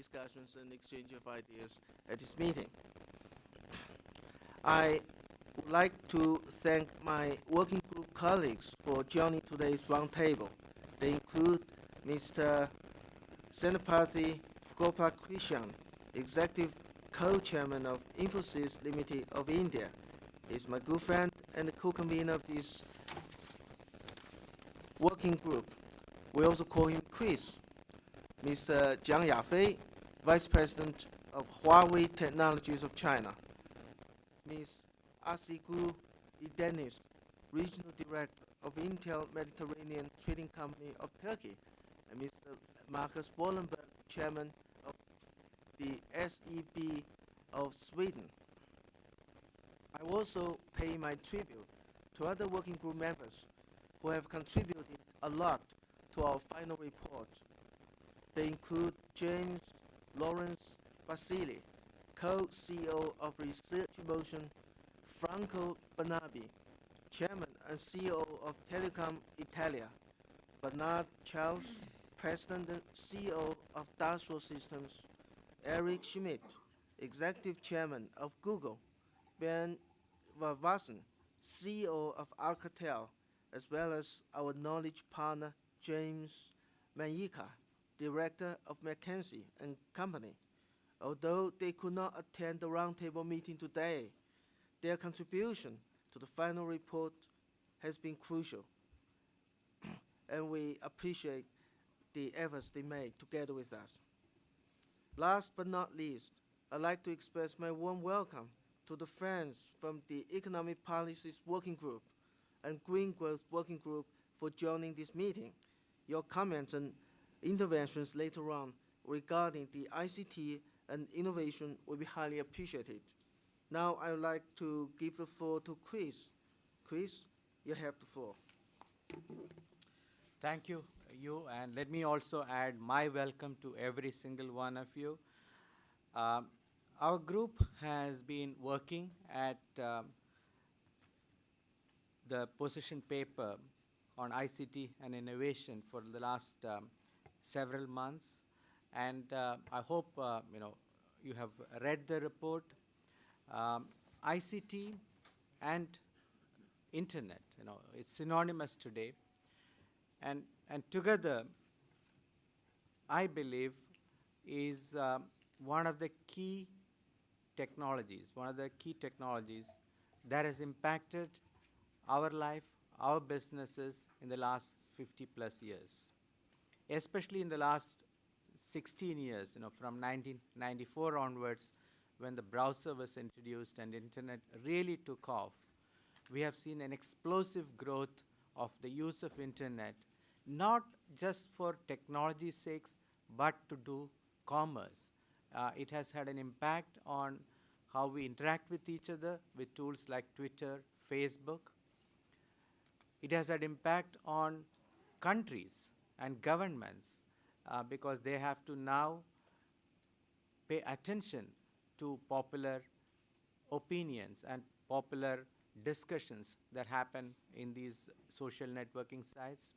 discussions and exchange of ideas at this meeting. I would like to thank my working group colleagues for joining today's roundtable. They include Mr. Senapathy Gopalakrishnan, Executive Co-Chairman of Infosys Limited of India. He's my good friend and the co-convener of this working group. We also call him Chris. Mr. Jiang Yafei, Vice President of Huawei Technologies of China. Ms. Asigu Dennis, Regional Director of Intel Mediterranean Trading Company of Turkey, and Mr. Marcus Bollenberg, Chairman of the SEB of Sweden. I also pay my tribute to other working group members who have contributed a lot to our final report. They include James Lawrence Basili, co-CEO of Research Motion, Franco Banabi, Chairman and CEO of Telecom Italia, Bernard Charles, President and CEO of Dassault Systems, Eric Schmidt, Executive Chairman of Google, Ben Vavasan, CEO of Alcatel, as well as our knowledge partner, James Mayika, Director of McKinsey and Company. Although they could not attend the roundtable meeting today, their contribution to the final report has been crucial, and we appreciate the efforts they made together with us. Last but not least, I'd like to express my warm welcome to the friends from the Economic Policies Working Group and Green Growth Working Group for joining this meeting. Your comments and interventions later on regarding the ICT and innovation will be highly appreciated. Now I would like to give the floor to Chris. Chris, you have the floor. Thank you, and let me also add my welcome to every single one of you. Our group has been working at the position paper on ICT and innovation for the last several months, and I hope you have read the report. ICT and internet, it's synonymous today, and together, I believe, is one of the key technologies that has impacted our life, our businesses in the last 50 plus years, especially in the last 16 years, from 1994 onwards, when the browser was introduced and internet really took off. We have seen an explosive growth of the use of internet, not just for technology's sakes, but to do commerce. It has had an impact on how we interact with each other with tools like Twitter, Facebook. It has had impact on countries and governments because they have to now pay attention to popular opinions and popular discussions that happen in these social networking sites.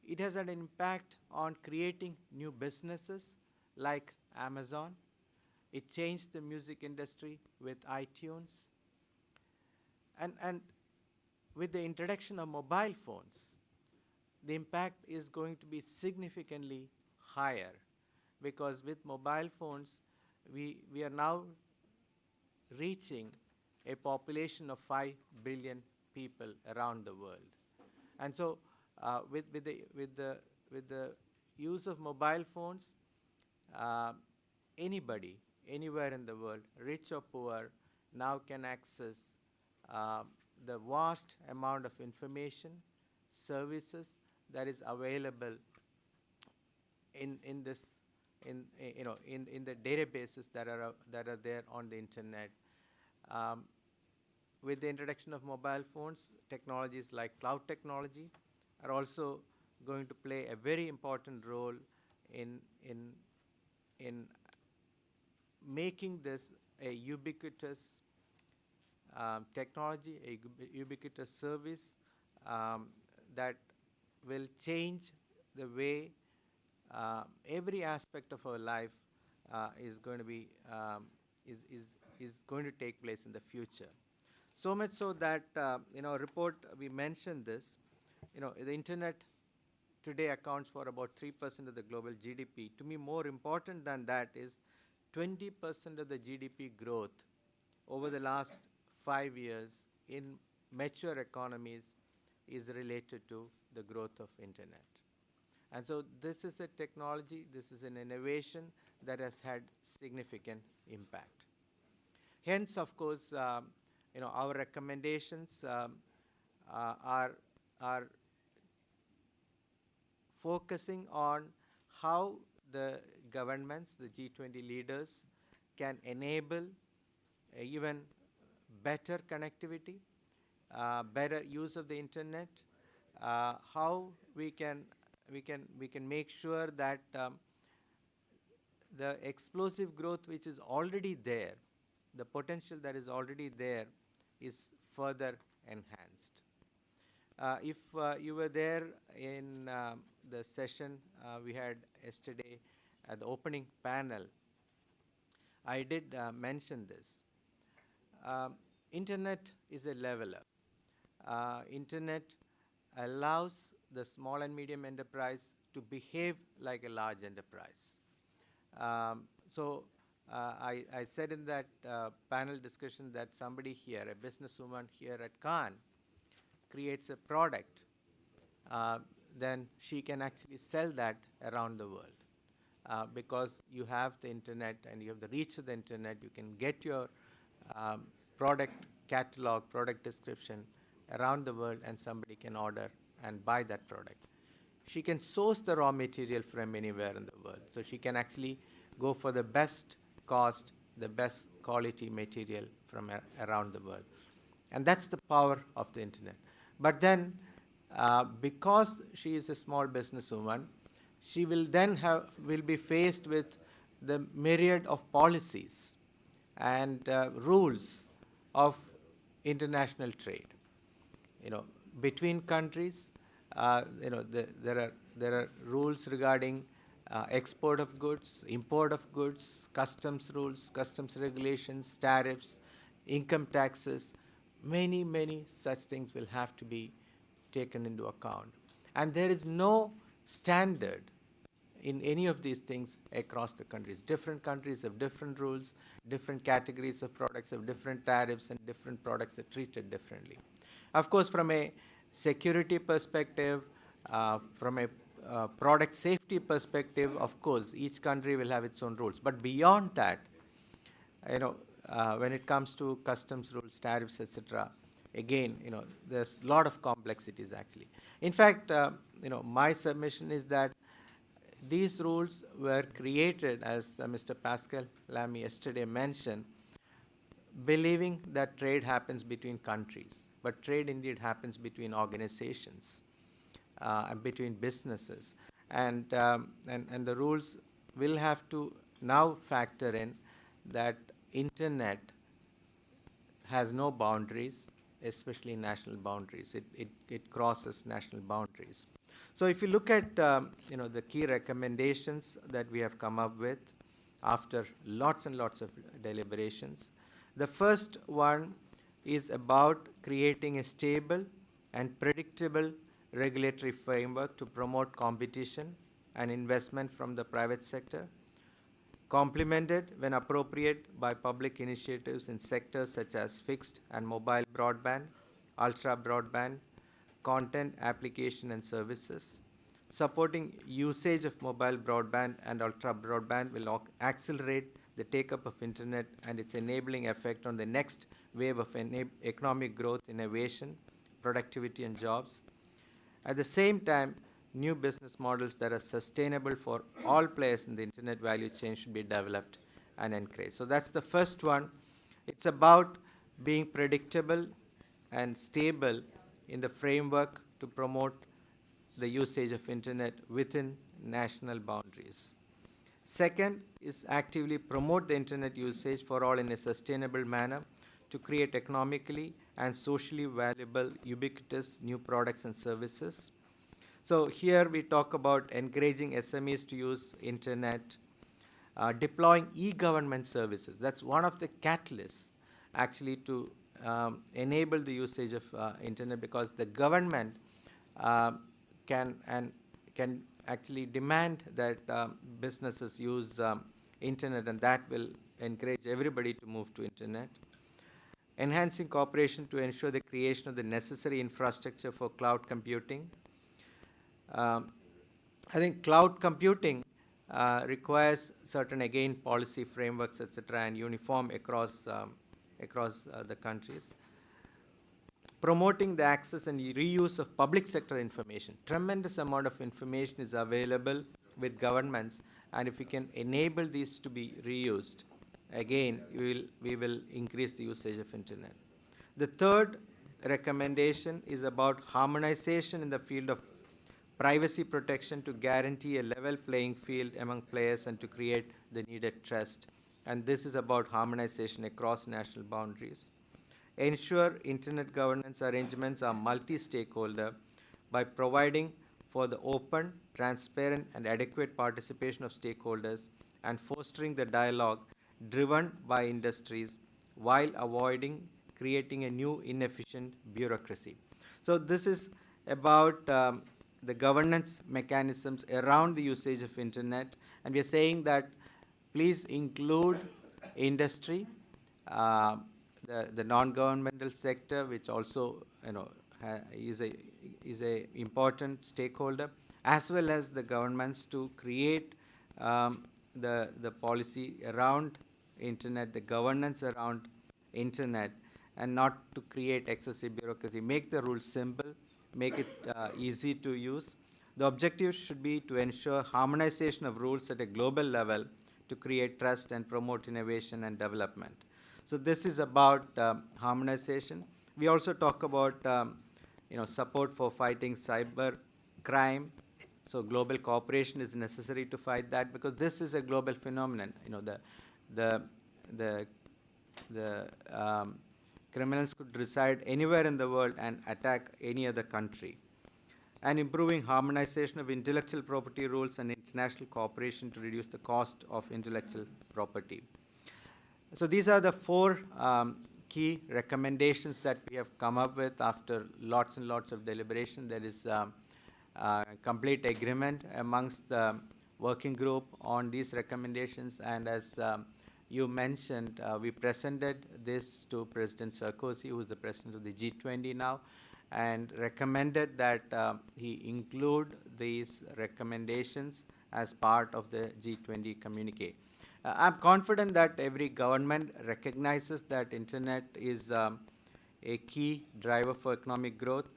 It has had an impact on creating new businesses like Amazon. It changed the music industry with iTunes. And with the introduction of mobile phones, the impact is going to be significantly higher, because with mobile phones, we are now reaching a population of 5 billion people around the world. And so with the use of mobile phones, anybody, anywhere in the world, rich or poor, now can access the vast amount of information, services that is available in the databases that are there on the internet. With the introduction of mobile phones, technologies like cloud technology are also going to play a very important role in making this a ubiquitous technology, a ubiquitous service that will change the way every aspect of our life is going to be is going to take place in the future. So much so that report we mentioned this. The internet today accounts for about 3% of the global GDP. To me, more important than that is 20% of the GDP growth over the last 5 years in mature economies is related to the growth of internet. And so this is a technology, this is an innovation that has had significant impact. Hence, of course, our recommendations are focusing on how the governments, the G20 leaders, can enable even better connectivity, better use of the internet, how we can make sure that the explosive growth which is already there, the potential that is already there, is further enhanced. If you were there in the session we had yesterday at the opening panel, I did mention this. Internet is a leveler. Internet allows the small and medium enterprise to behave like a large enterprise. I said in that panel discussion that somebody here, a businesswoman here at Cannes, creates a product, then she can actually sell that around the world. Because you have the internet and you have the reach of the internet, you can get your product catalog, product description around the world, and somebody can order and buy that product. She can source the raw material from anywhere in the world. So she can actually go for the best cost, the best quality material from around the world. And that's the power of the internet. But then, because she is a small businesswoman, she will then will be faced with the myriad of policies and rules of international trade. Between countries, there are rules regarding export of goods, import of goods, customs rules, customs regulations, tariffs, income taxes. Many such things will have to be taken into account. And there is no standard in any of these things across the countries. Different countries have different rules, different categories of products have different tariffs, and different products are treated differently. Of course, from a security perspective, from a product safety perspective, of course, each country will have its own rules. But beyond that, when it comes to customs rules, tariffs, etc., again, there's a lot of complexities actually. In fact, my submission is that these rules were created, as Mr. Pascal Lamy yesterday mentioned, believing that trade happens between countries. But trade indeed happens between organizations, and between businesses. And the rules will have to now factor in that internet has no boundaries, especially national boundaries. It crosses national boundaries. So if you look at the key recommendations that we have come up with after lots and lots of deliberations, the first one is about creating a stable and predictable regulatory framework to promote competition and investment from the private sector, complemented when appropriate by public initiatives in sectors such as fixed and mobile broadband, ultra broadband, content, application and services. Supporting usage of mobile broadband and ultra broadband will accelerate the take-up of internet and its enabling effect on the next wave of economic growth, innovation, productivity and jobs. At the same time, new business models that are sustainable for all players in the internet value chain should be developed and encouraged. So that's the first one. It's about being predictable and stable in the framework to promote the usage of internet within national boundaries. Second is actively promote the internet usage for all in a sustainable manner to create economically and socially valuable, ubiquitous new products and services. So here we talk about encouraging SMEs to use internet, deploying e-government services. That's one of the catalysts actually to enable the usage of internet, because the government uh, can actually demand that businesses use internet, and that will encourage everybody to move to internet. Enhancing cooperation to ensure the creation of the necessary infrastructure for cloud computing. Um, I think cloud computing requires certain, again, policy frameworks, etc., and uniform across the countries. Promoting the access and reuse of public sector information. Tremendous amount of information is available with governments, and if we can enable these to be reused, again, we will increase the usage of internet. The third recommendation is about harmonization in the field of privacy protection to guarantee a level playing field among players and to create the needed trust. And this is about harmonization across national boundaries. Ensure internet governance arrangements are multi-stakeholder by providing for the open, transparent, and adequate participation of stakeholders and fostering the dialogue driven by industries while avoiding creating a new inefficient bureaucracy. So this is about the governance mechanisms around the usage of internet, and we are saying that please include industry, uh, the non-governmental sector, which also is a important stakeholder, as well as the governments, to create the policy around internet, the governance around internet, and not to create excessive bureaucracy. Make the rules simple, make it easy to use. The objective should be to ensure harmonization of rules at a global level to create trust and promote innovation and development. So this is about harmonization. We also talk about support for fighting cyber crime. So global cooperation is necessary to fight that, because this is a global phenomenon. The criminals could reside anywhere in the world and attack any other country. And improving harmonization of intellectual property rules and international cooperation to reduce the cost of intellectual property. So these are the four key recommendations that we have come up with after lots and lots of deliberation. There is complete agreement amongst the working group on these recommendations, and as you mentioned, we presented this to President Sarkozy, who is the president of the G20 now, and recommended that he include these recommendations as part of the G20 communique. I'm confident that every government recognizes that internet is a key driver for economic growth,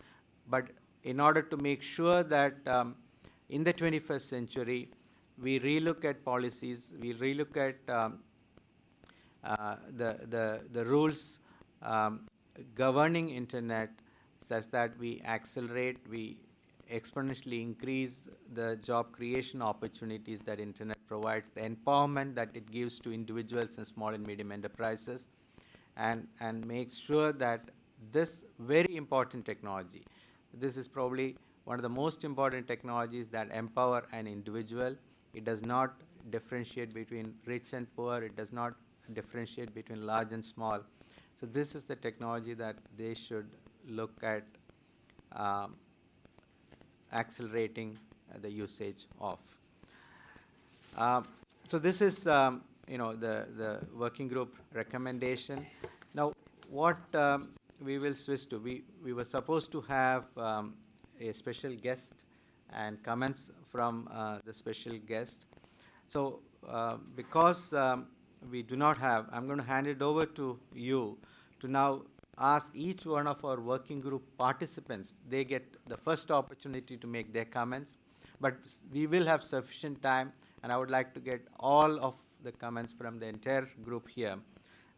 but in order to make sure that in the 21st century, we relook at policies, we relook at the rules governing internet, such that we accelerate, we exponentially increase the job creation opportunities that internet provides, the empowerment that it gives to individuals and small and medium enterprises, and make sure that this very important technology, this is probably one of the most important technologies that empower an individual. It does not differentiate between rich and poor. It does not differentiate between large and small. So this is the technology that they should look at accelerating the usage of. So this is the working group recommendation. Now, what we will switch to, we were supposed to have a special guest and comments from the special guest. So because we do not have, I'm going to hand it over to you to now ask each one of our working group participants. They get the first opportunity to make their comments, but we will have sufficient time, and I would like to get all of the comments from the entire group here.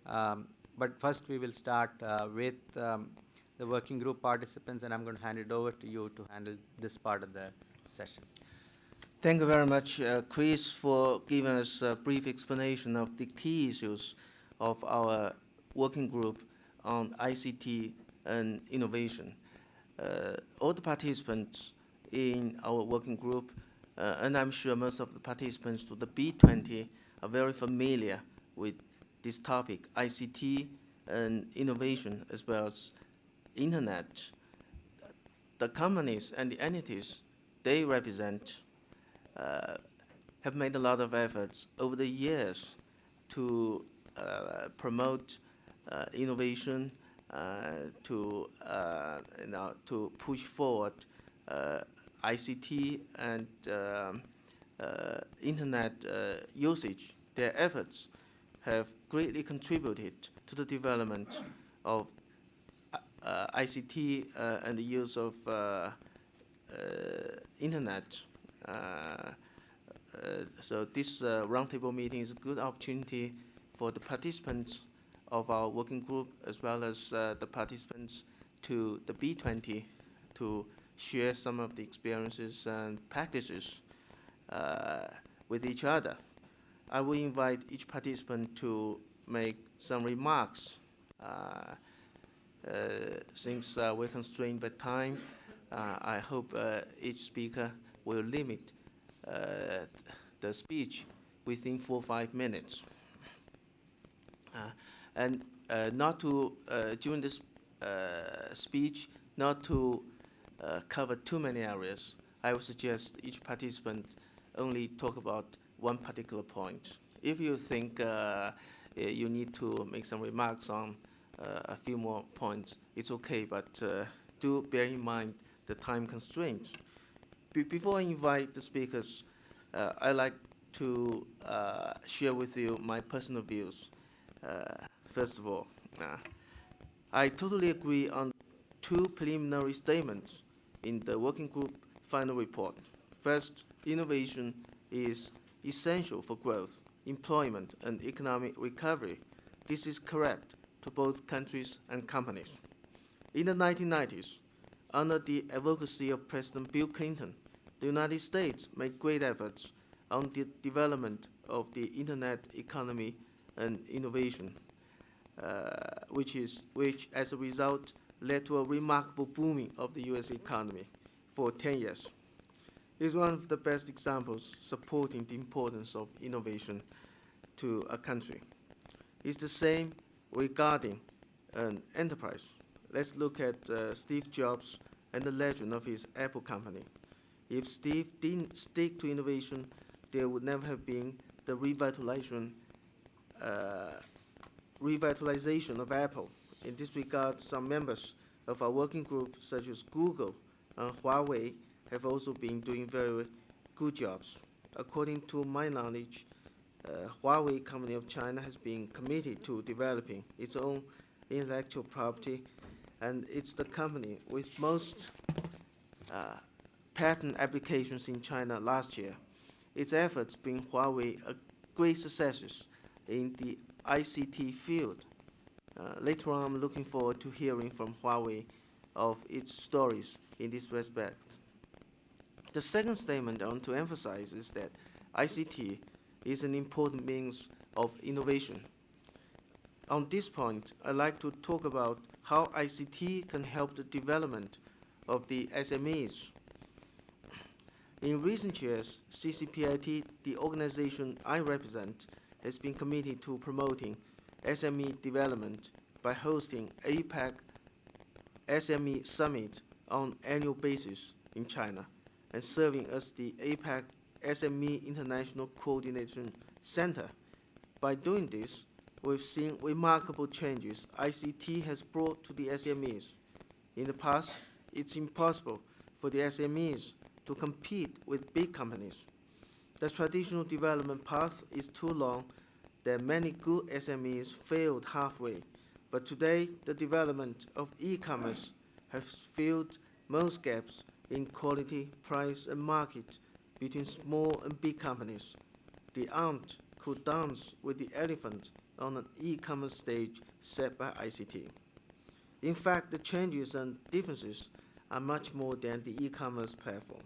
But first we will start with the working group participants, and I'm going to hand it over to you to handle this part of the session. Thank you very much, Chris, for giving us a brief explanation of the key issues of our working group on ICT and innovation. All the participants in our working group, and I'm sure most of the participants to the B20 are very familiar with this topic, ICT and innovation, as well as Internet. The companies and the entities they represent have made a lot of efforts over the years to promote innovation, to push forward ICT and Internet usage. Their efforts have greatly contributed to the development of ICT and the use of Internet. So this roundtable meeting is a good opportunity for the participants of our working group as well as the participants to the B20 to share some of the experiences and practices with each other. I will invite each participant to make some remarks. Since we're constrained by time, I hope each speaker will limit the speech within 4 or 5 minutes. And not to, during this speech, not to cover too many areas. I would suggest each participant only talk about one particular point. If you think you need to make some remarks on a few more points, it's okay, but do bear in mind the time constraints. Before I invite the speakers, I'd like to share with you my personal views. First of all, I totally agree on 2 preliminary statements in the working group final report. First, innovation is essential for growth, employment, and economic recovery. This is correct to both countries and companies. In the 1990s, under the advocacy of President Bill Clinton, the United States made great efforts on the development of the Internet economy and innovation, which as a result led to a remarkable booming of the U.S. economy for 10 years. It's one of the best examples supporting the importance of innovation to a country. It's the same regarding an enterprise. Let's look at Steve Jobs and the legend of his Apple company. If Steve didn't stick to innovation, there would never have been the revitalization of Apple. In this regard, some members of our working group, such as Google and Huawei, have also been doing very good jobs. According to my knowledge, Huawei company of China has been committed to developing its own intellectual property, and it's the company with most patent applications in China last year. Its efforts bring Huawei a great successes in the ICT field. Later on, I'm looking forward to hearing from Huawei of its stories in this respect. The second statement I want to emphasize is that ICT is an important means of innovation. On this point, I'd like to talk about how ICT can help the development of the SMEs. In recent years, CCPIT, the organization I represent, has been committed to promoting SME development by hosting APAC SME Summit on annual basis in China and serving as the APAC SME International Coordination Center. By doing this, we've seen remarkable changes ICT has brought to the SMEs. In the past, it's impossible for the SMEs to compete with big companies. The traditional development path is too long that many good SMEs failed halfway. But today, the development of e-commerce has filled most gaps in quality, price, and market between small and big companies. The ant could dance with the elephant on an e-commerce stage set by ICT. In fact, the changes and differences are much more than the e-commerce platform.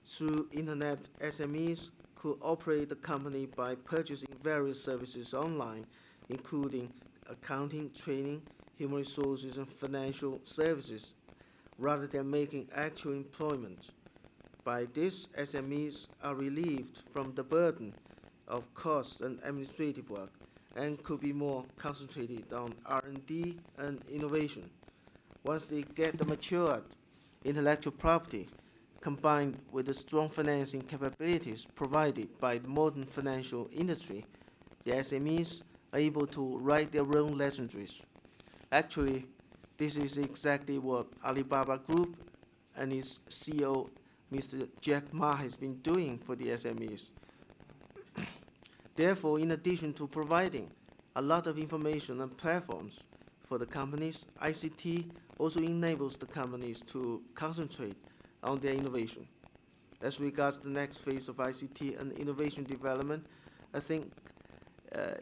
Through Internet, SMEs could operate the company by purchasing various services online, including accounting, training, human resources, and financial services, rather than making actual employment. By this, SMEs are relieved from the burden of cost and administrative work and could be more concentrated on R&D and innovation. Once they get the matured intellectual property combined with the strong financing capabilities provided by the modern financial industry, the SMEs are able to write their own legendaries. Actually, this is exactly what Alibaba Group and its CEO, Mr. Jack Ma, has been doing for the SMEs. Therefore, in addition to providing a lot of information and platforms for the companies, ICT also enables the companies to concentrate on their innovation. As regards the next phase of ICT and innovation development, I think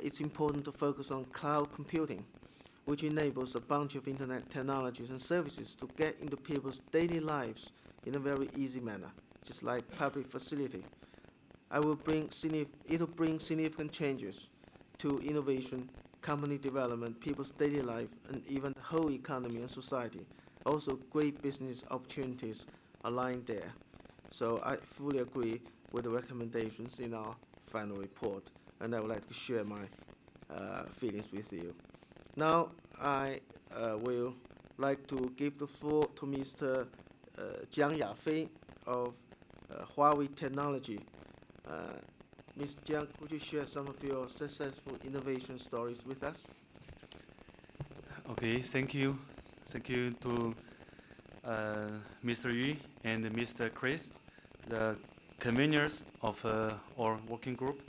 it's important to focus on cloud computing, which enables a bunch of internet technologies and services to get into people's daily lives in a very easy manner, just like public facility. It'll bring significant changes to innovation, company development, people's daily life, and even the whole economy and society. Also, great business opportunities are lying there. So I fully agree with the recommendations in our final report, and I would like to share my feelings with you. Now, I will like to give the floor to Mr. Jiang Yafei of Huawei Technology. Mr. Jiang, could you share some of your successful innovation stories with us? Okay, thank you. Thank you to Mr. Yu and Mr. Chris, the conveners of our working group.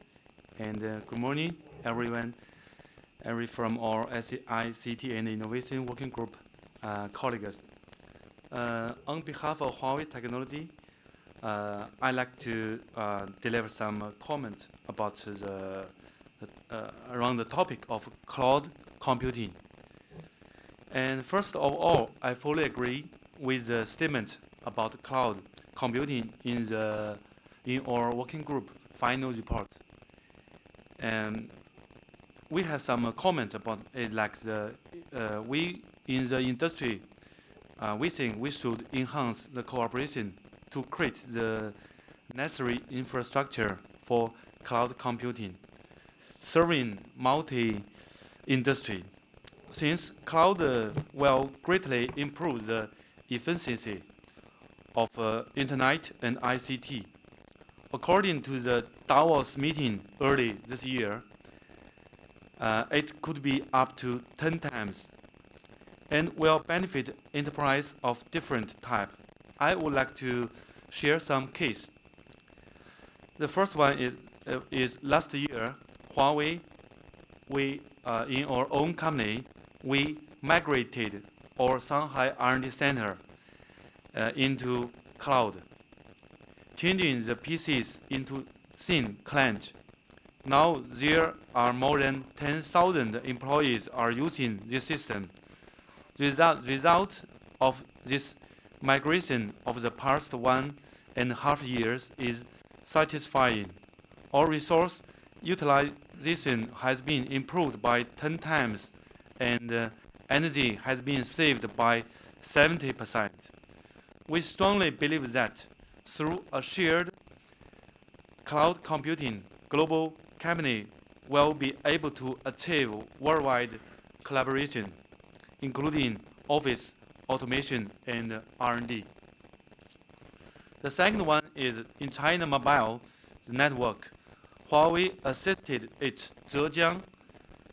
And good morning, everyone, from our ICT and Innovation Working Group colleagues. On behalf of Huawei Technology, I'd like to deliver some comments about around the topic of cloud computing. And first of all, I fully agree with the statement about cloud computing in our working group final report. And we have some comments about it, like we in the industry, we think we should enhance the cooperation to create the necessary infrastructure for cloud computing, serving multi-industry. Since cloud will greatly improve the efficiency of Internet and ICT. According to the Davos meeting early this year, it could be up to 10 times and will benefit enterprise of different type. I would like to share some case. The first one is last year, Huawei, in our own company, we migrated our Shanghai R&D center into cloud, changing the PCs into thin client. Now there are more than 10,000 employees are using this system. The result of this migration of the past 1.5 years is satisfying. Our resource utilization has been improved by 10 times and energy has been saved by 70%. We strongly believe that through a shared cloud computing, global company will be able to achieve worldwide collaboration, including office automation and R&D. The second one is in China Mobile network. Huawei assisted its Zhejiang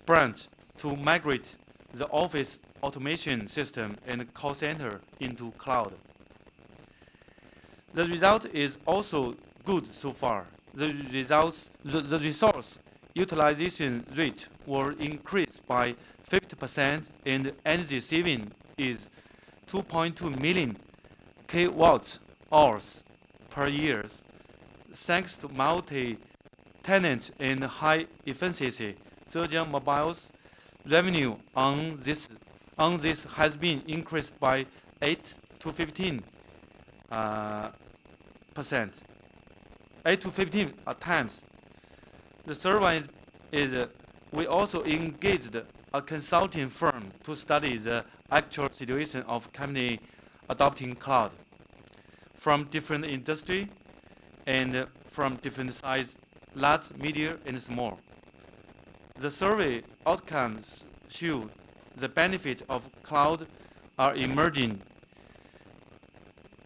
branch to migrate the office automation system and call center into cloud. The result is also good so far. The resource utilization rate will increase by 50% and energy saving is 2.2 million kWh per year, thanks to multi-tenant and high efficiency. Zhejiang Mobile's revenue on this has been increased by 8 to 15 times. The third one is we also engaged a consulting firm to study the actual situation of company adopting cloud. from different industry and from different size, large, medium, and small. The survey outcomes show the benefits of cloud are emerging.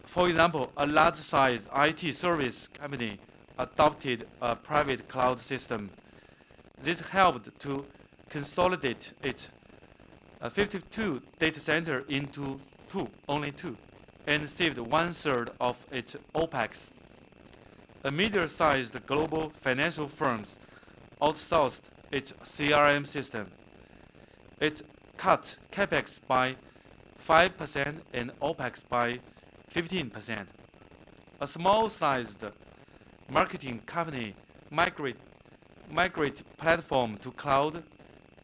For example, a large-size IT service company adopted a private cloud system. This helped to consolidate its 52 data center into only two, and saved 1/3 of its OPEX. A medium-sized global financial firm outsourced its CRM system. It cut CapEx by 5% and OPEX by 15%. A small-sized marketing company migrate platform to cloud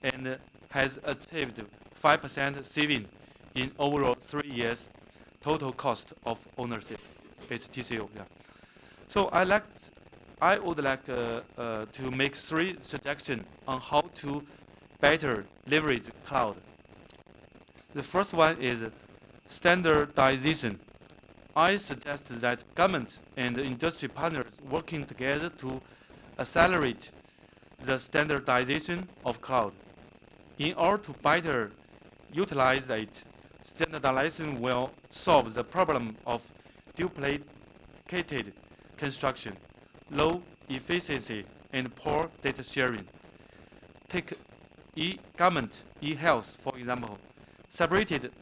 and has achieved 5% saving in overall 3 years total cost of ownership. It's TCO. Yeah. So I would like to make 3 suggestions on how to better leverage cloud. The first one is standardization. I suggest that government and industry partners working together to accelerate the standardization of cloud. In order to better utilize it, standardization will solve the problem of duplicated construction, low efficiency, and poor data sharing. Take e-government, e-health, for example. Separated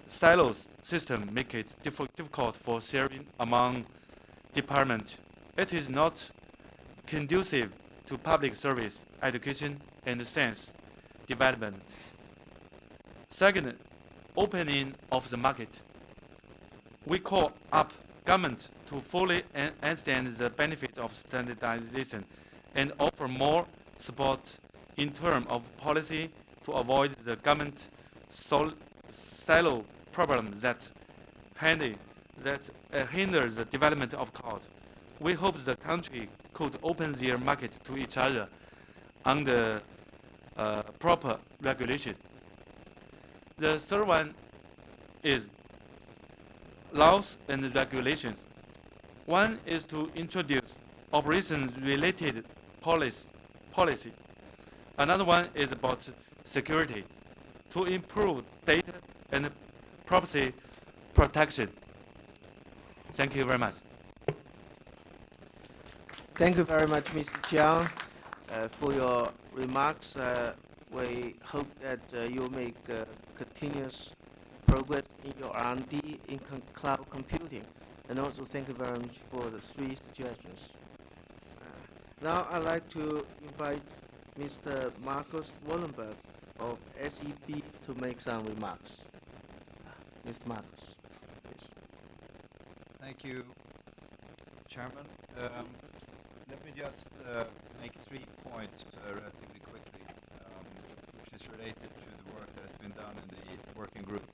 silos system make it difficult for sharing among departments. It is not conducive to public service, education, and science development. Second, opening of the market. We call up government to fully understand the benefits of standardization and offer more support in terms of policy to avoid the government silo problem that hinders the development of cloud. We hope the country could open their market to each other under proper regulation. The third one is laws and regulations. One is to introduce operations-related policy. Another one is about security, to improve data and privacy protection. Thank you very much. Thank you very much, Mr. Jiang, for your remarks. We hope that you'll make continuous progress in your R&D in cloud computing. And also thank you very much for the 3 suggestions. Now I'd like to invite Mr. Markus Wallenberg of SEB to make some remarks. Mr. Markus, please. Thank you, Chairman. Let me just make 3 points relatively quickly, which is related to the work that has been done in the working group.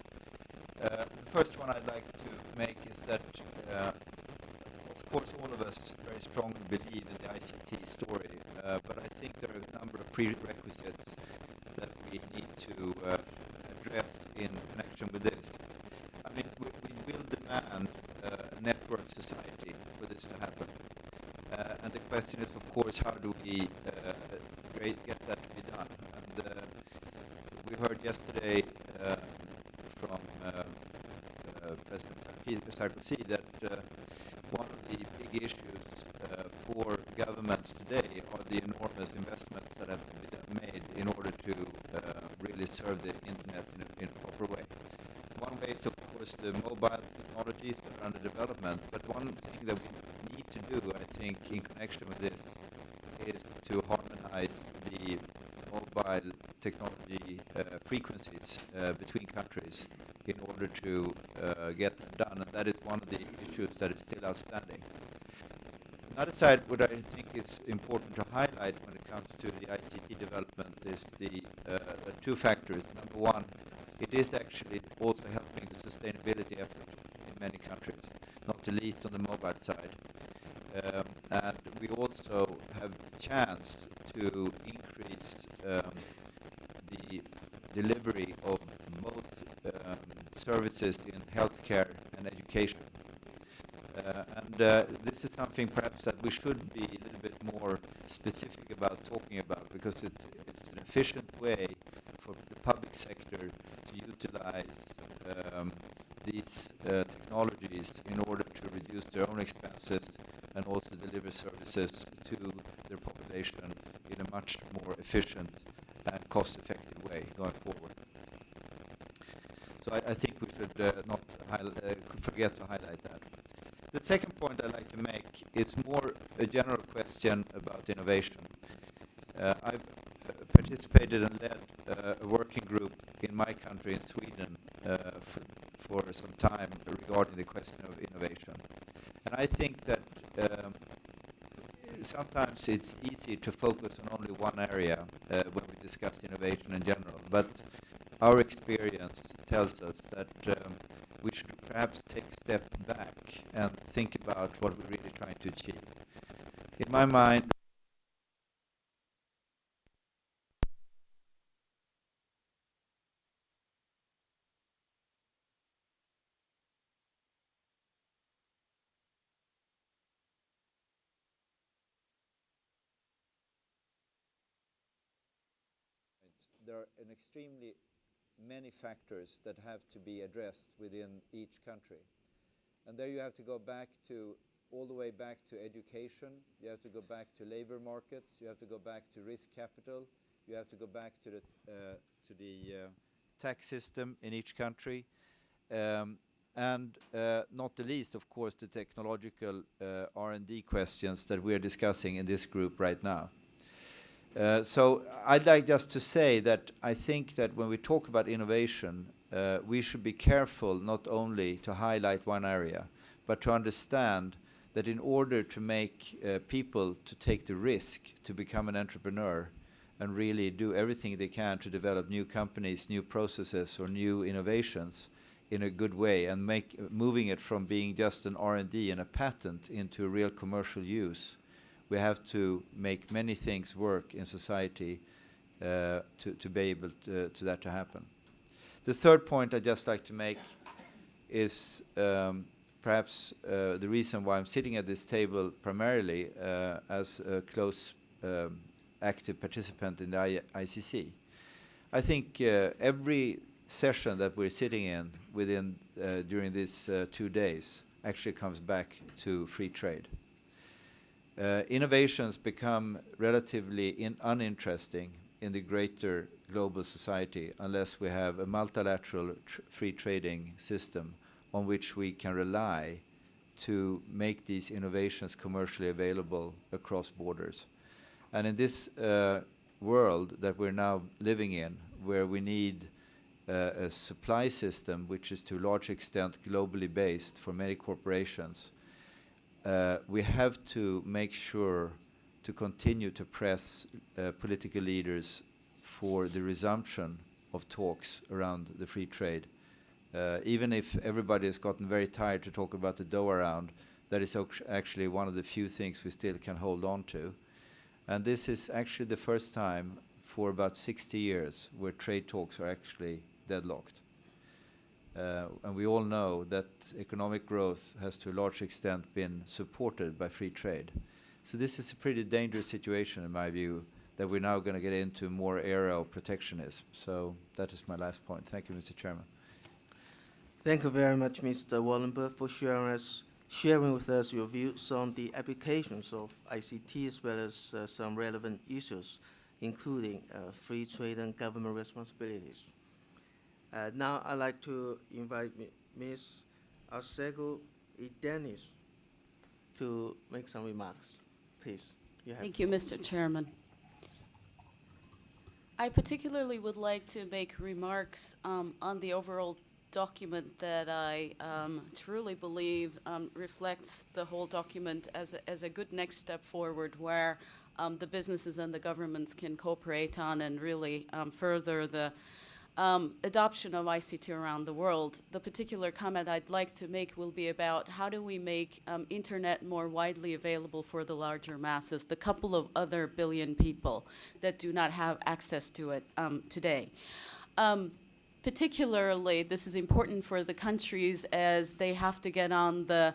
The first one I'd like to make is that, of course, all of us very strongly believe in the ICT story, but I think there are a number of prerequisites that we need to address in connection with this. I mean, we will demand a network society for this to happen. And the question is, of course, how do we get that to be done? And we heard yesterday from President Sarkozy that one of the big issues for governments today are the enormous investments that have been made in order to really serve the internet in a proper way. One way is, of course, the mobile technologies that are under development, but one thing that we need to do, I think, in connection with this, is to harmonize the mobile technology frequencies between countries in order to get that done, and that is one of the issues that is still outstanding. Another side, what I think is important to highlight when it comes to the ICT development is the 2 factors. Number one, it is actually also helping the sustainability effort in many countries, not the least on the mobile side. And we also have the chance to increase the delivery of both services in healthcare and education. this is something perhaps that we should be a little bit more specific about talking about, because it's an efficient way for the public sector to utilize these technologies in order to reduce their own expenses and also deliver services to their population in a much more efficient and cost-effective way going forward. So I think we should not forget to highlight that. The second point I'd like to make is more a general question about innovation. I've participated and led a working group in my country, in Sweden, for some time regarding the question of innovation. And I think that sometimes it's easy to focus on only one area when we discuss innovation in general, but our experience tells us that we should perhaps take a step back and think about what we're really trying to achieve. In my mind, there are an extremely many factors that have to be addressed within each country. And there you have to go back to, all the way back to education, you have to go back to labor markets, you have to go back to risk capital, you have to go back to the tax system in each country, and not the least, of course, the technological R&D questions that we're discussing in this group right now. So I'd like just to say that I think that when we talk about innovation, we should be careful not only to highlight one area, but to understand that in order to make people to take the risk to become an entrepreneur and really do everything they can to develop new companies, new processes, or new innovations in a good way, and moving it from being just an R&D and a patent into a real commercial use, we have to make many things work in society to be able to that to happen. The third point I'd just like to make is perhaps the reason why I'm sitting at this table primarily as a close active participant in the ICC. I think every session that we're sitting in during these 2 days actually comes back to free trade. Innovations become relatively uninteresting in the greater global society unless we have a multilateral free trading system on which we can rely to make these innovations commercially available across borders. And in this world that we're now living in, where we need a supply system which is to a large extent globally based for many corporations, we have to make sure to continue to press political leaders for the resumption of talks around the free trade. Even if everybody has gotten very tired to talk about the Doha round, that is actually one of the few things we still can hold on to. And this is actually the first time for about 60 years where trade talks are actually deadlocked. And we all know that economic growth has to a large extent been supported by free trade. So this is a pretty dangerous situation in my view, that we're now going to get into more era of protectionism. So that is my last point. Thank you, Mr. Chairman. Thank you very much, Mr. Wallenberg, for sharing with us your views on the applications of ICT as well as some relevant issues, including free trade and government responsibilities. Now I'd like to invite Ms. Arsego Dennis to make some remarks. Please. Thank you, Mr. Chairman. I particularly would like to make remarks on the overall document that I truly believe reflects the whole document as a good next step forward, where the businesses and the governments can cooperate on and really further the adoption of ICT around the world. The particular comment I'd like to make will be about how do we make internet more widely available for the larger masses, the couple of other billion people that do not have access to it today. Particularly, this is important for the countries as they have to get on the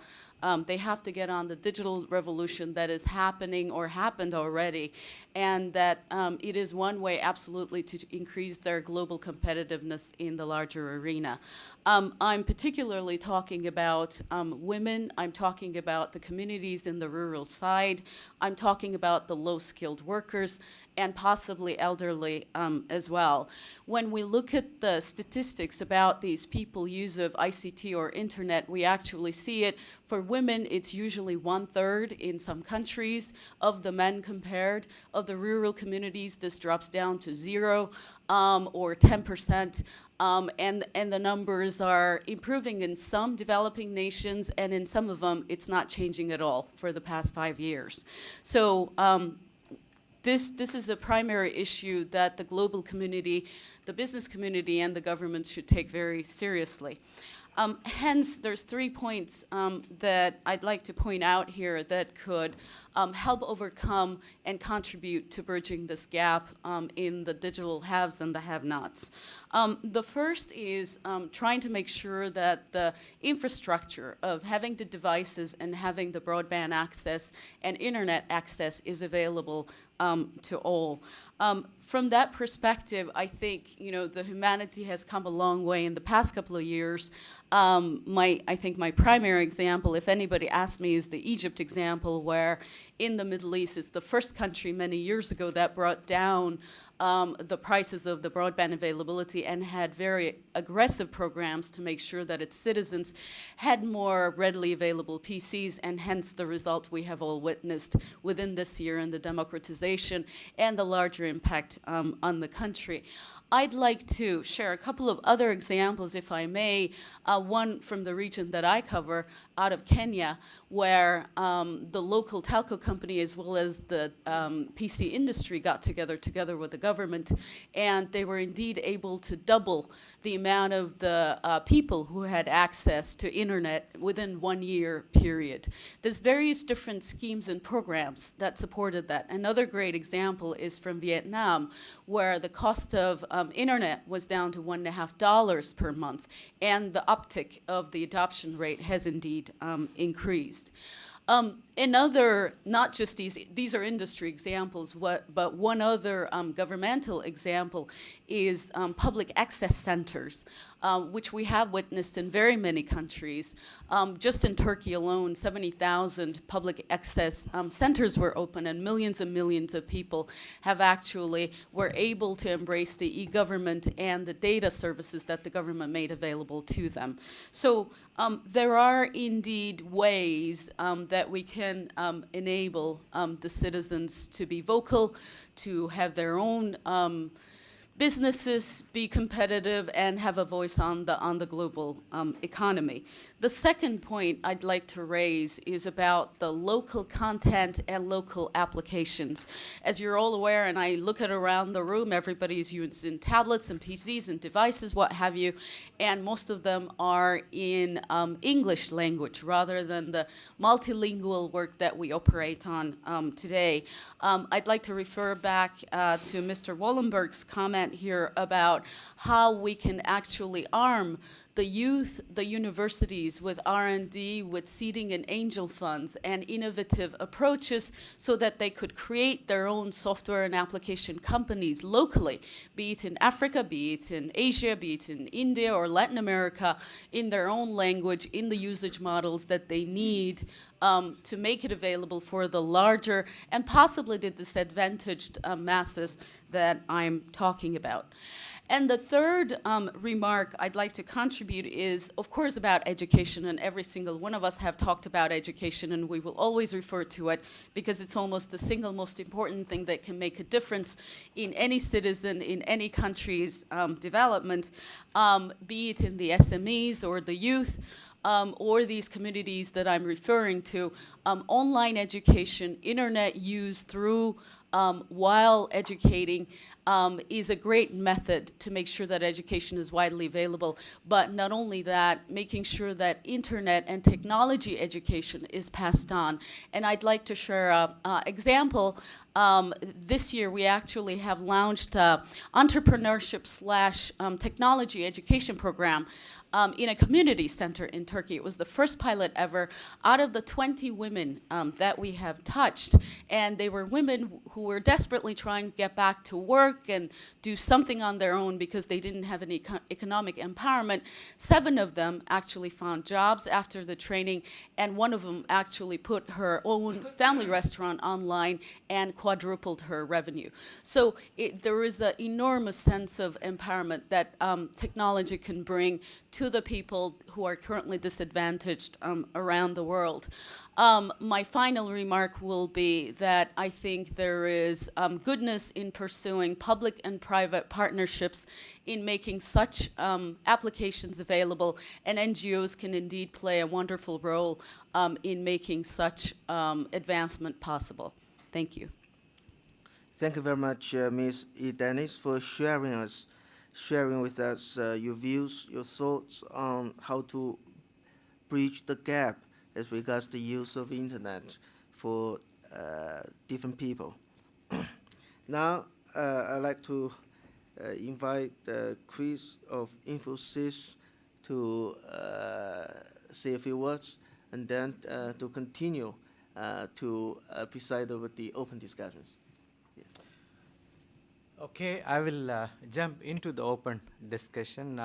They have to get on the digital revolution that is happening or happened already, and that it is one way absolutely to increase their global competitiveness in the larger arena. I'm particularly talking about women. I'm talking about the communities in the rural side. I'm talking about the low-skilled workers and possibly elderly as well. When we look at the statistics about these people use of ICT or internet, we actually see it. For women, it's usually 1/3 in some countries of the men compared. Of the rural communities, this drops down to 0 or 10%. And the numbers are improving in some developing nations, and in some of them, it's not changing at all for the past 5 years. So this is a primary issue that the global community, the business community, and the governments should take very seriously. Hence, there's 3 points that I'd like to point out here that could help overcome and contribute to bridging this gap in the digital haves and the have-nots. The first is trying to make sure that the infrastructure of having the devices and having the broadband access and internet access is available to all. From that perspective, I think the humanity has come a long way in the past couple of years. I think my primary example, if anybody asks me, is the Egypt example, where in the Middle East, it's the first country many years ago that brought down the prices of the broadband availability and had very aggressive programs to make sure that its citizens had more readily available PCs, and hence the result we have all witnessed within this year in the democratization and the larger impact on the country. I'd like to share a couple of other examples, if I may. One from the region that I cover, out of Kenya, where the local telco company as well as the PC industry got together with the government, and they were indeed able to double the amount of the people who had access to internet within 1 year period. There's various different schemes and programs that supported that. Another great example is from Vietnam, where the cost of internet was down to $1.50 per month, and the uptick of the adoption rate has indeed increased. Another, not just these are industry examples, but one other governmental example is public access centers, which we have witnessed in very many countries. Just in Turkey alone, 70,000 public access centers were open, and millions of people were able to embrace the e-government and the data services that the government made available to them. So there are indeed ways that we can enable the citizens to be vocal, to have their own businesses be competitive and have a voice on the global economy. The second point I'd like to raise is about the local content and local applications. As you're all aware, and I look at around the room, everybody's using tablets and PCs and devices, what have you, and most of them are in English language rather than the multilingual work that we operate on today. I'd like to refer back to Mr. Wallenberg's comment here about how we can actually arm the youth, the universities with R&D, with seeding and angel funds and innovative approaches so that they could create their own software and application companies locally, be it in Africa, be it in Asia, be it in India or Latin America, in their own language, in the usage models that they need to make it available for the larger and possibly the disadvantaged masses that I'm talking about. And the third remark I'd like to contribute is, of course, about education, and every single one of us have talked about education, and we will always refer to it because it's almost the single most important thing that can make a difference in any citizen, in any country's development, be it in the SMEs or the youth, or these communities that I'm referring to. Online education, internet use through while educating is a great method to make sure that education is widely available. But not only that, making sure that internet and technology education is passed on. And I'd like to share an example. This year we actually have launched an entrepreneurship / technology education program in a community center in Turkey. It was the first pilot ever out of the 20 women that we have touched. And they were women who were desperately trying to get back to work and do something on their own because they didn't have any economic empowerment. 7 of them actually found jobs after the training, and one of them actually put her own family restaurant online and quadrupled her revenue. So there is an enormous sense of empowerment that technology can bring to the people who are currently disadvantaged around the world. My final remark will be that I think there is goodness in pursuing public and private partnerships in making such applications available, and NGOs can indeed play a wonderful role in making such advancement possible. Thank you. Thank you very much, Ms. E. Dennis, for sharing with us your views, your thoughts on how to bridge the gap as regards the use of internet for different people. Now, I'd like to invite Chris of Infosys to say a few words, and then to continue to preside over the open discussions. Yes. Okay, I will jump into the open discussion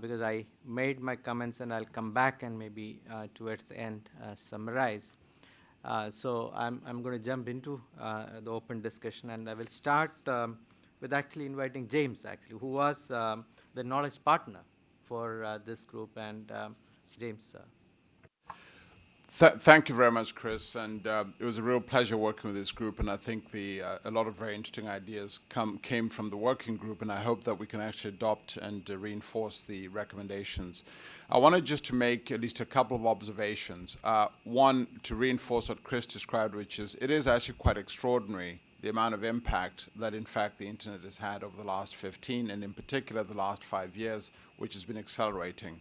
because I made my comments, and I'll come back and maybe towards the end summarize. So I'm going to jump into the open discussion, and I will start with actually inviting James, actually, who was the knowledge partner for this group. And James. Thank you very much, Chris, and it was a real pleasure working with this group, and I think a lot of very interesting ideas came from the working group, and I hope that we can actually adopt and reinforce the recommendations. I wanted just to make at least a couple of observations. One, to reinforce what Chris described, which is it is actually quite extraordinary the amount of impact that in fact the internet has had over the last 15, and in particular the last 5 years, which has been accelerating.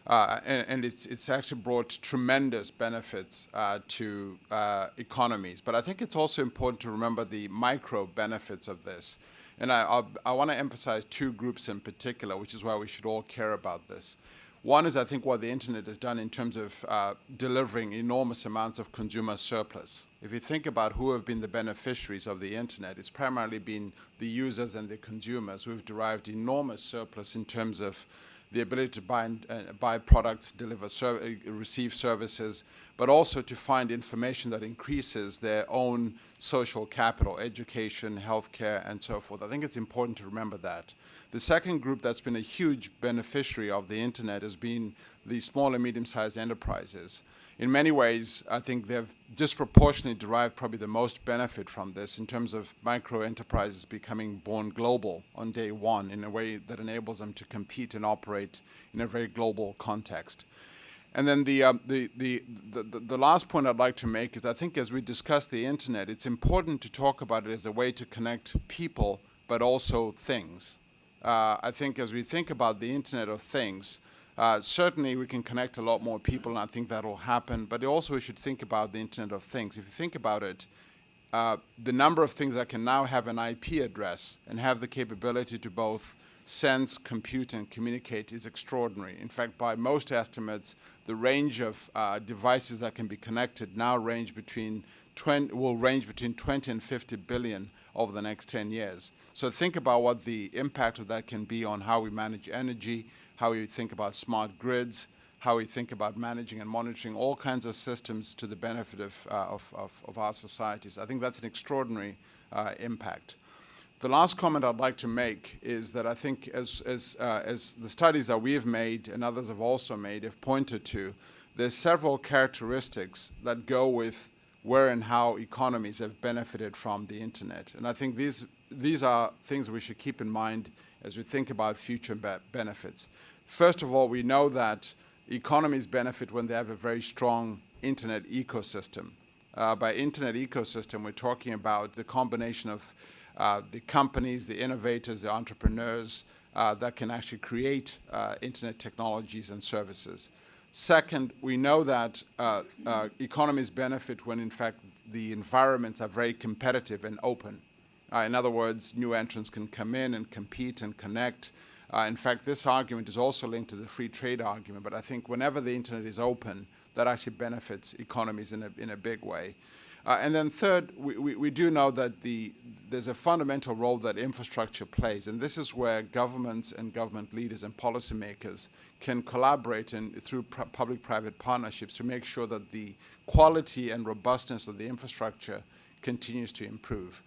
And it's actually brought tremendous benefits to economies. But I think it's also important to remember the micro benefits of this. And I want to emphasize 2 groups in particular, which is why we should all care about this. One is, I think, what the internet has done in terms of delivering enormous amounts of consumer surplus. If you think about who have been the beneficiaries of the internet, it's primarily been the users and the consumers who have derived enormous surplus in terms of the ability to buy products, receive services, but also to find information that increases their own social capital, education, healthcare, and so forth. I think it's important to remember that. The second group that's been a huge beneficiary of the internet has been the small and medium-sized enterprises. In many ways, I think they've disproportionately derived probably the most benefit from this in terms of micro enterprises becoming born global on day one in a way that enables them to compete and operate in a very global context. And then the last point I'd like to make is I think as we discuss the internet, it's important to talk about it as a way to connect people, but also things. I think as we think about the Internet of Things, certainly we can connect a lot more people, and I think that will happen, but also we should think about the Internet of Things. If you think about it, the number of things that can now have an IP address and have the capability to both sense, compute, and communicate is extraordinary. In fact, by most estimates, the range of devices that can be connected now will range between 20 and 50 billion over the next 10 years. So think about what the impact of that can be on how we manage energy, how we think about smart grids, how we think about managing and monitoring all kinds of systems to the benefit of our societies. I think that's an extraordinary impact. The last comment I'd like to make is that I think as the studies that we have made and others have also made have pointed to, there's several characteristics that go with where and how economies have benefited from the internet. And I think these are things we should keep in mind as we think about future benefits. First of all, we know that economies benefit when they have a very strong internet ecosystem. By internet ecosystem, we're talking about the combination of the companies, the innovators, the entrepreneurs that can actually create internet technologies and services. Second, we know that economies benefit when, in fact, the environments are very competitive and open. In other words, new entrants can come in and compete and connect. In fact, this argument is also linked to the free trade argument, but I think whenever the internet is open, that actually benefits economies in a big way. And then third, we do know that there's a fundamental role that infrastructure plays, and this is where governments and government leaders and policymakers can collaborate through public-private partnerships to make sure that the quality and robustness of the infrastructure continues to improve.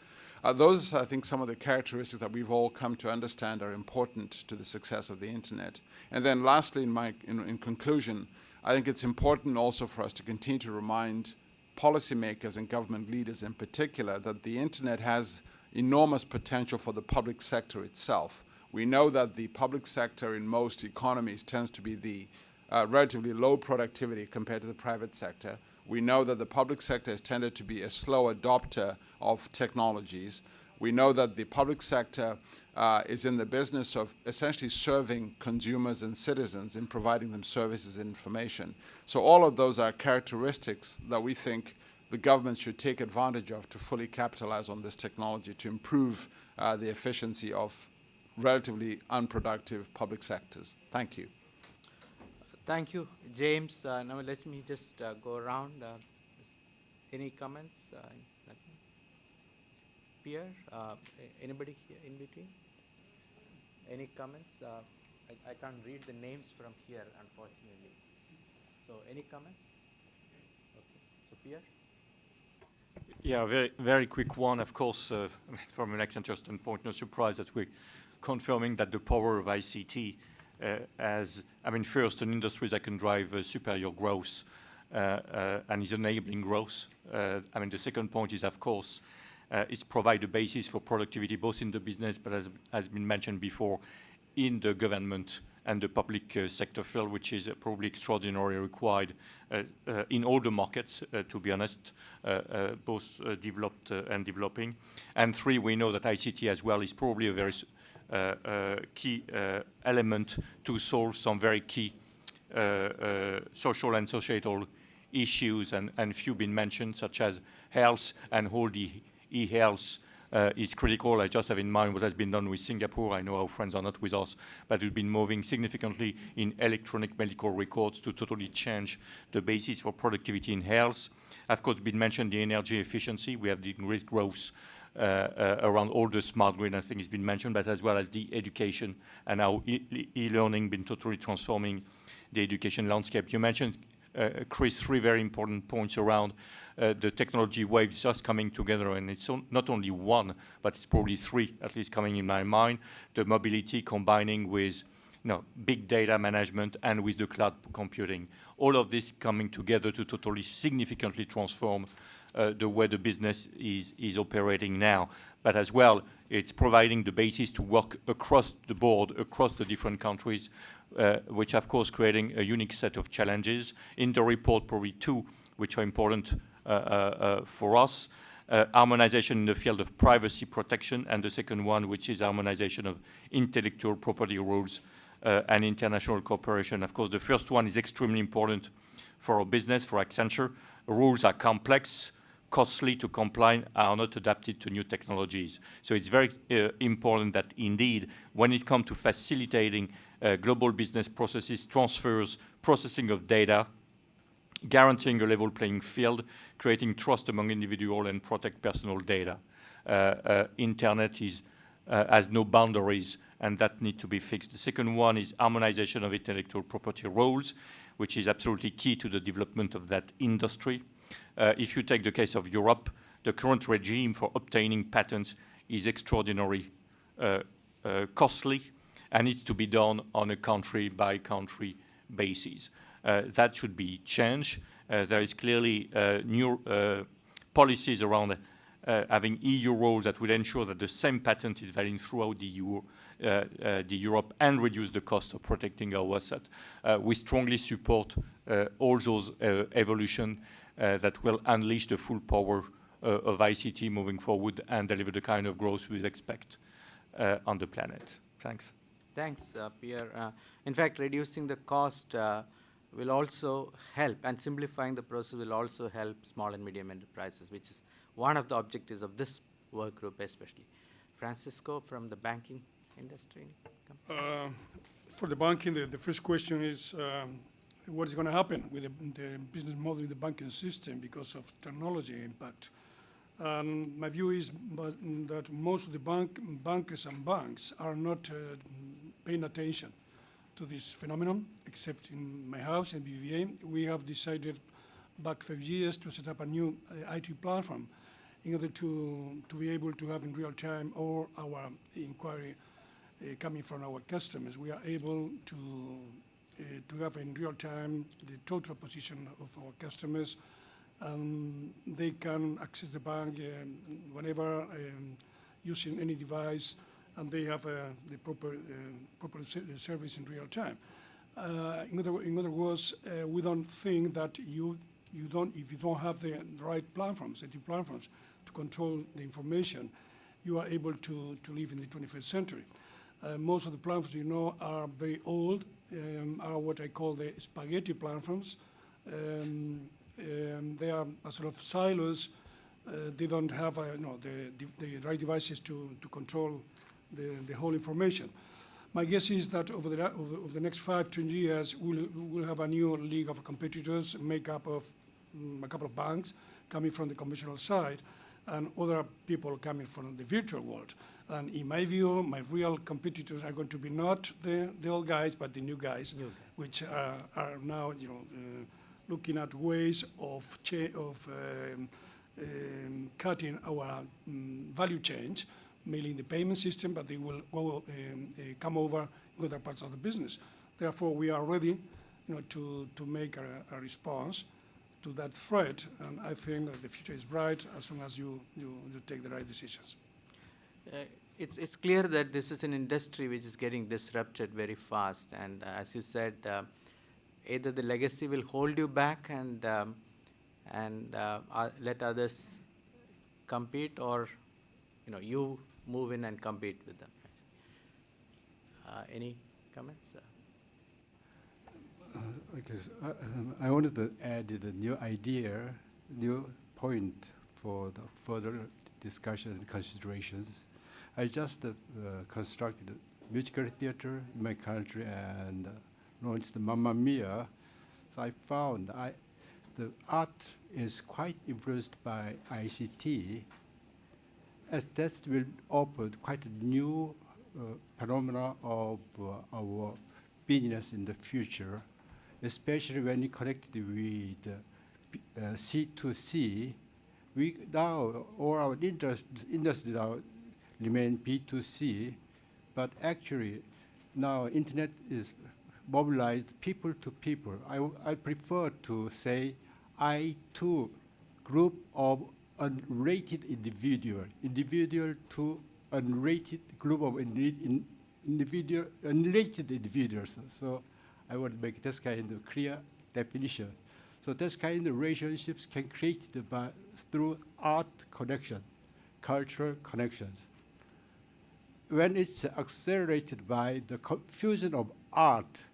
Those are, I think, some of the characteristics that we've all come to understand are important to the success of the internet. And then lastly, in conclusion, I think it's important also for us to continue to remind policymakers and government leaders in particular that the internet has enormous potential for the public sector itself. We know that the public sector in most economies tends to be the relatively low productivity compared to the private sector. We know that the public sector has tended to be a slow adopter of technologies. We know that the public sector is in the business of essentially serving consumers and citizens in providing them services and information. So all of those are characteristics that we think the government should take advantage of to fully capitalize on this technology to improve the efficiency of relatively unproductive public sectors. Thank you. Thank you, James. Now let me just go around. Any comments? Pierre, anybody here in between? Any comments? I can't read the names from here, unfortunately. So any comments? Okay. So Pierre? Yeah, very, very quick one. Of course, from an Accenture standpoint, no surprise that we're confirming that the power of ICT first, an industry that can drive superior growth and is enabling growth. The second point is, of course, it's provide a basis for productivity, both in the business, but as has been mentioned before, in the government and the public sector field, which is probably extraordinarily required in all the markets, to be honest, both developed and developing. And three, we know that ICT as well is probably a very key element to solve some very key social and societal issues, and few been mentioned, such as health, and all the e-health is critical. I just have in mind what has been done with Singapore. I know our friends are not with us, but we've been moving significantly in electronic medical records to totally change the basis for productivity in health. Of course, been mentioned the energy efficiency. We have the great growth around all the smart grid, I think it's been mentioned, but as well as the education and how e-learning been totally transforming the education landscape. You mentioned, Chris, three very important points around the technology waves just coming together, and it's not only one, but it's probably three, at least coming in my mind. The mobility combining with big data management and with the cloud computing. All of this coming together to totally significantly transform the way the business is operating now. But as well, it's providing the basis to work across the board, across the different countries, which of course creating a unique set of challenges. In the report, probably two, which are important for us. Harmonization in the field of privacy protection, and the second one, which is harmonization of intellectual property rules and international cooperation. Of course, the first one is extremely important for our business, for Accenture. Rules are complex, costly to comply, are not adapted to new technologies. So it's very important that indeed, when it comes to facilitating global business processes, transfers, processing of data, guaranteeing a level playing field, creating trust among individuals and protect personal data. Internet has no boundaries, and that need to be fixed. The second one is harmonization of intellectual property rules, which is absolutely key to the development of that industry. If you take the case of Europe, the current regime for obtaining patents is extraordinarily costly and needs to be done on a country-by-country basis. That should be changed. There is clearly new policies around having EU rules that will ensure that the same patent is valid throughout the Europe and reduce the cost of protecting our asset. We strongly support all those evolution that will unleash the full power of ICT moving forward and deliver the kind of growth we expect on the planet. Thanks. Thanks, Pierre. In fact, reducing the cost will also help, and simplifying the process will also help small and medium enterprises, which is one of the objectives of this work group especially. Francisco from the banking industry? For the banking, the first question is what is going to happen with the business model in the banking system because of technology impact. My view is that most of the bankers and banks are not paying attention to this phenomenon, except in my house in BBVA. We have decided back 5 years to set up a new IT platform in order to be able to have in real time all our inquiry coming from our customers. We are able to have in real time the total position of our customers. They can access the bank whenever using any device, and they have the proper service in real time. In other words, we don't think that if you don't have the right platforms, IT platforms, to control the information, you are able to live in the 21st century. Most of the platforms are very old, are what I call the spaghetti platforms. They are a sort of silos. They don't have the right devices to control the whole information. My guess is that over the next 5-10 years, we'll have a new league of competitors made up of a couple of banks coming from the conventional side and other people coming from the virtual world. And in my view, my real competitors are going to be not the old guys, but the new guys, which are now looking at ways of cutting our value chain, mainly in the payment system, but they will come over in other parts of the business. Therefore, we are ready to make a response to that threat, and I think that the future is bright as soon as you take the right decisions. It's clear that this is an industry which is getting disrupted very fast, and as you said, either the legacy will hold you back and let others compete, or you move in and compete with them. Any comments? I wanted to add the new idea, new point for the further discussion and considerations. I just constructed a musical theater in my country and launched Mamma Mia. So I found the art is quite influenced by ICT, as that will open quite a new phenomena of our business in the future, especially when you connect it with C2C. We now, all our industry now remain B2C, but actually now internet is mobilized people to people. I prefer to say I2 group of unrated individual to unrated group of unrated individuals. So I want to make this kind of clear definition. So this kind of relationships can create through art connection, cultural connections. When it's accelerated by the fusion of art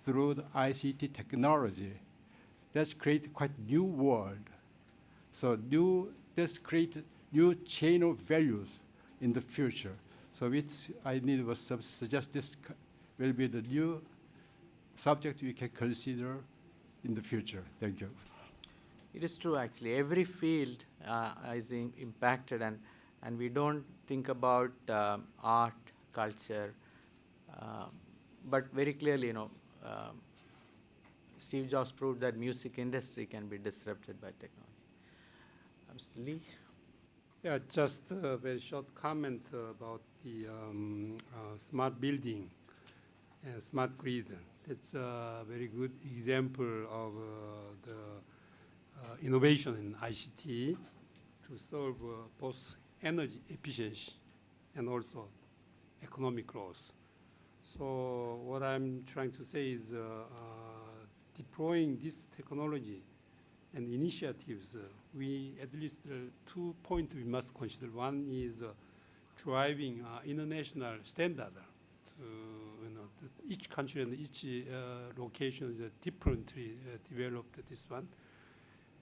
through the ICT technology, that's create quite new world. So this create new chain of values in the future. So I suggest this will be the new subject we can consider in the future. Thank you. It is true, actually. Every field is impacted, and we don't think about art, culture, but very clearly, Steve Jobs proved that music industry can be disrupted by technology. Mr. Lee? Yeah, just a very short comment about the smart building and smart grid. It's a very good example of the innovation in ICT to solve both energy efficiency and also economic growth. So what I'm trying to say is deploying this technology and initiatives, we at least 2 points we must consider. One is driving international standard. Each country and each location is differently developed this one.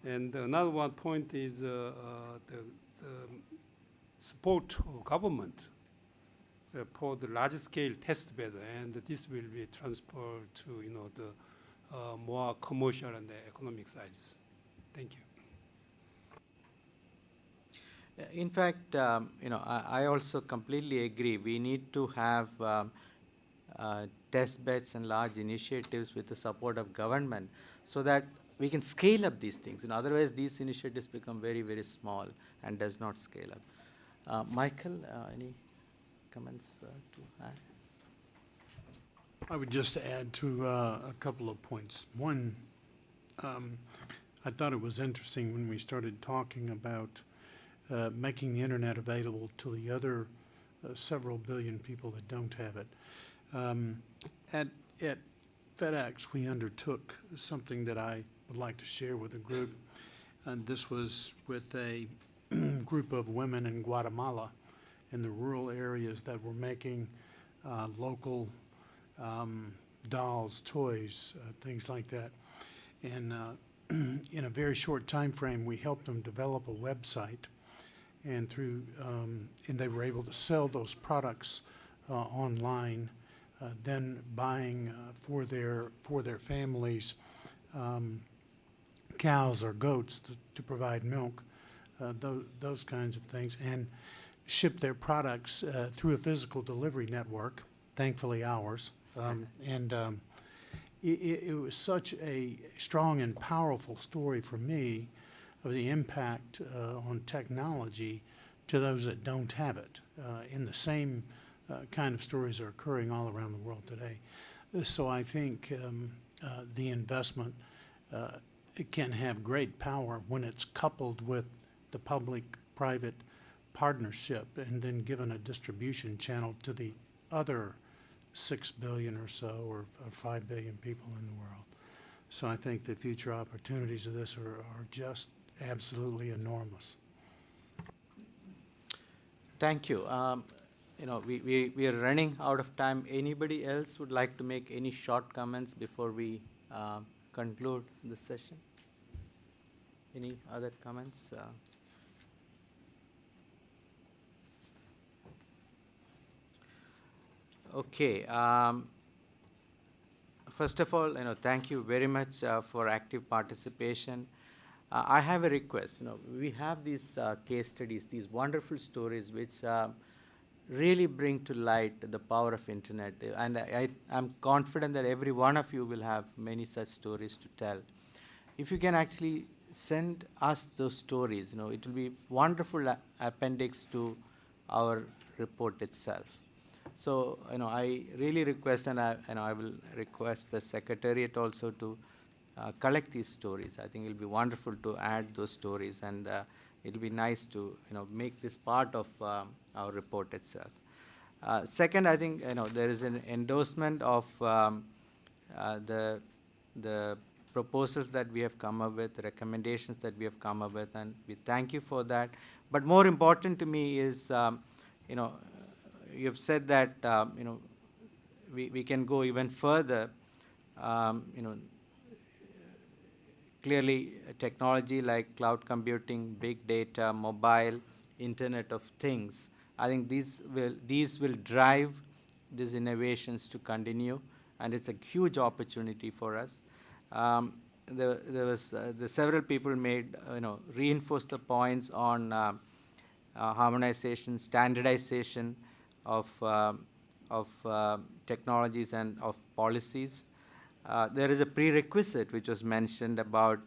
And another one point is the support of government for the large-scale test bed, and this will be transferred to the more commercial and the economic sizes. Thank you. In fact, I also completely agree. We need to have test beds and large initiatives with the support of government so that we can scale up these things. Otherwise, these initiatives become very, very small and does not scale up. Michael, any comments to add? I would just add to a couple of points. One, I thought it was interesting when we started talking about making the internet available to the other several billion people that don't have it. At FedEx, we undertook something that I would like to share with the group, and this was with a group of women in Guatemala in the rural areas that were making local dolls, toys, things like that. And in a very short time frame, we helped them develop a website, and and they were able to sell those products online, then buying for their families cows or goats to provide milk, those kinds of things, and ship their products through a physical delivery network, thankfully ours. It was such a strong and powerful story for me of the impact on technology to those that don't have it. And the same kind of stories are occurring all around the world today. So I think the investment it can have great power when it's coupled with the public-private partnership and then given a distribution channel to the other 6 billion or so, or 5 billion people in the world. So I think the future opportunities of this are just absolutely enormous. Thank you. We are running out of time. Anybody else would like to make any short comments before we conclude this session? Any other comments? Okay. First of all, thank you very much for active participation. I have a request. We have these case studies, these wonderful stories, which really bring to light the power of internet. And I'm confident that every one of you will have many such stories to tell. If you can actually send us those stories, it will be wonderful appendix to our report itself. So, I really request, and I will request the Secretariat also to collect these stories. I think it will be wonderful to add those stories, and it will be nice to, make this part of our report itself. Second, I think, there is an endorsement of the proposals that we have come up with, the recommendations that we have come up with, and we thank you for that. But more important to me is, you have said that we can go even further. Clearly, technology like cloud computing, big data, mobile, Internet of Things, I think these will drive these innovations to continue, and it's a huge opportunity for us. The several people made reinforce the points on harmonization, standardization of technologies and of policies. There is a prerequisite which was mentioned about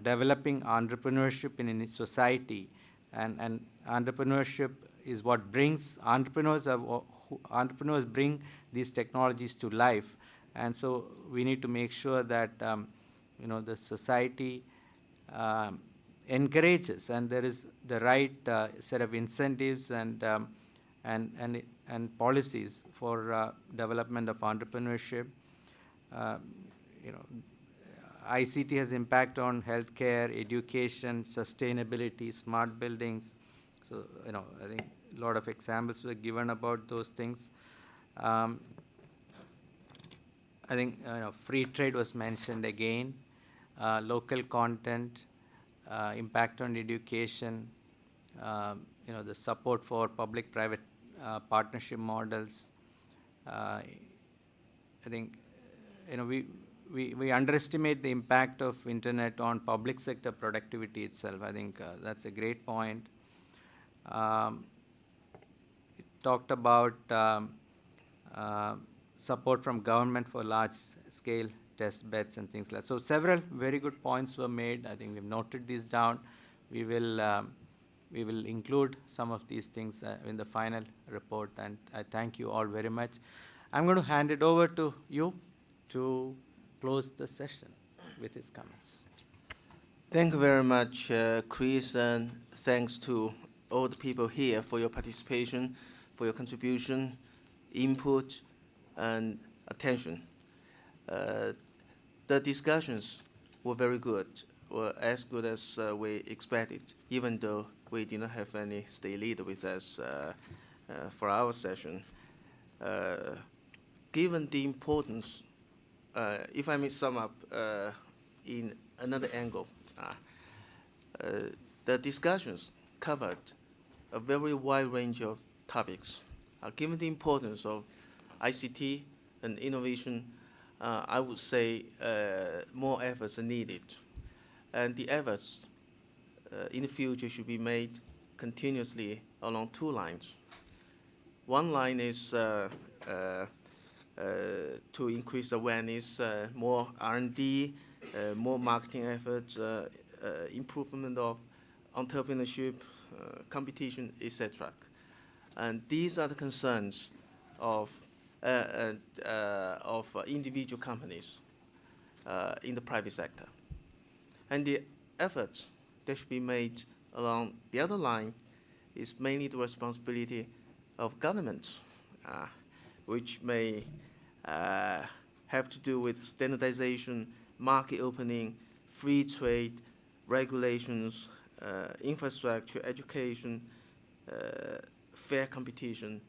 developing entrepreneurship in society, and entrepreneurship is what brings entrepreneurs bring these technologies to life, and so we need to make sure that the society encourages, and there is the right set of incentives and policies for development of entrepreneurship. ICT has impact on healthcare, education, sustainability, smart buildings. So, I think a lot of examples were given about those things. I think free trade was mentioned again, local content, impact on education, the support for public-private partnership models. I think, we underestimate the impact of internet on public sector productivity itself. I think that's a great point. It talked about support from government for large-scale test beds and things like that. So several very good points were made. I think we've noted these down. We will include some of these things in the final report, and I thank you all very much. I'm going to hand it over to you to close the session with his comments. Thank you very much, Chris, and thanks to all the people here for your participation, for your contribution, input, and attention. The discussions were very good, were as good as we expected, even though we did not have any state leader with us for our session. Given the importance, if I may sum up in another angle, the discussions covered a very wide range of topics. Given the importance of ICT and innovation, I would say more efforts are needed. And the efforts in the future should be made continuously along two lines. One line is to increase awareness, more R&D, more marketing efforts, improvement of entrepreneurship, competition, etc. And these are the concerns of individual companies in the private sector. And the efforts that should be made along the other line is mainly the responsibility of governments, which may have to do with standardization, market opening, free trade, regulations, infrastructure, education, fair competition,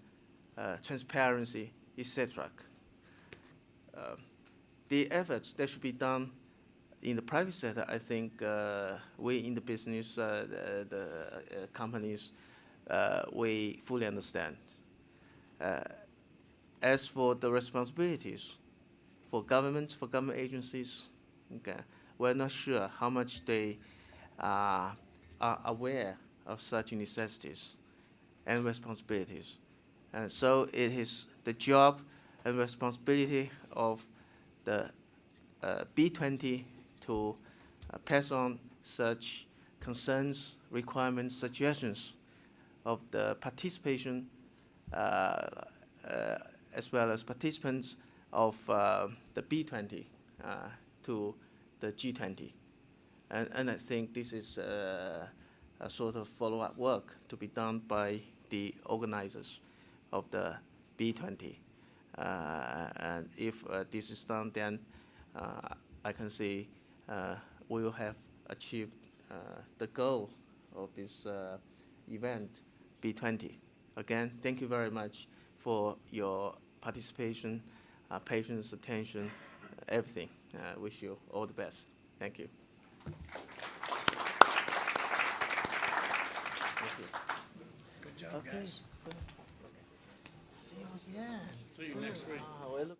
transparency, etc. The efforts that should be done in the private sector, I think we in the business, the companies, we fully understand. As for the responsibilities for government agencies, okay, we're not sure how much they are aware of such necessities and responsibilities. And so it is the job and responsibility of the B20 to pass on such concerns, requirements, suggestions of the participation as well as participants of the B20 to the G20. And I think this is a sort of follow-up work to be done by the organizers of the B20. And if this is done, then I can say we will have achieved the goal of this event, B20. Again, thank you very much for your participation, patience, attention, everything. Wish you all the best. Thank you. Thank you. Good job, Okay. guys. See you again. See you next week. Wow,